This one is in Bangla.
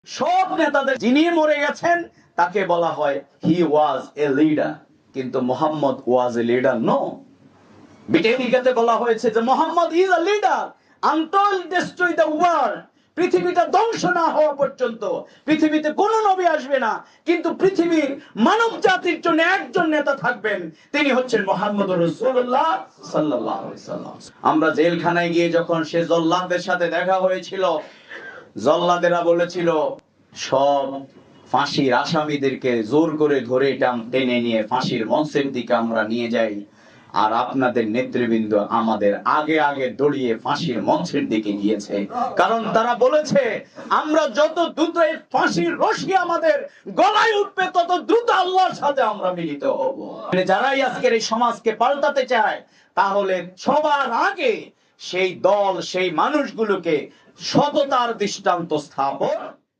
সব নেতাদের যিনি মরে গেছেন তাকে বলা হয় হি ওয়াজ এ লিডার, কিন্তু মুহাম্মদ ওয়াজ এ লিডার নো। ব্রিটানিকাতে বলা হয়েছে যে Muhammad is a leader until destroy the world. পৃথিবীটা ধ্বংস না হওয়া পর্যন্ত পৃথিবীতে কোনো নবী আসবে না, কিন্তু পৃথিবীর মানব জাতির জন্য একজন নেতা থাকবেন, তিনি হচ্ছেন মুহাম্মদুর রাসূলুল্লাহ সাল্লাল্লাহু আলাইহি ওয়াসাল্লাম। আমরা জেলখানায় গিয়ে যখন সে জল্লাদদের সাথে দেখা হয়েছিল, জল্লাদেরা বলেছিল সব ফাঁসির আসামিদেরকে জোর করে ধরে টেনে নিয়ে ফাঁসির মঞ্চের দিকে আমরা নিয়ে যাই, আর আপনাদের নেতৃবৃন্দ আমাদের আগে আগে দৌড়িয়ে ফাঁসির মঞ্চের দিকে গিয়েছে। কারণ তারা বলেছে আমরা যত দ্রুত এই ফাঁসির রশি আমাদের গলায় উঠবে তত দ্রুত আল্লাহর সাথে আমরা মিলিত হব। যারাই আজকের এই সমাজকে পাল্টাতে চায়, তাহলে সবার আগে সেই দল সেই মানুষগুলোকে সততার দৃষ্টান্ত স্থাপন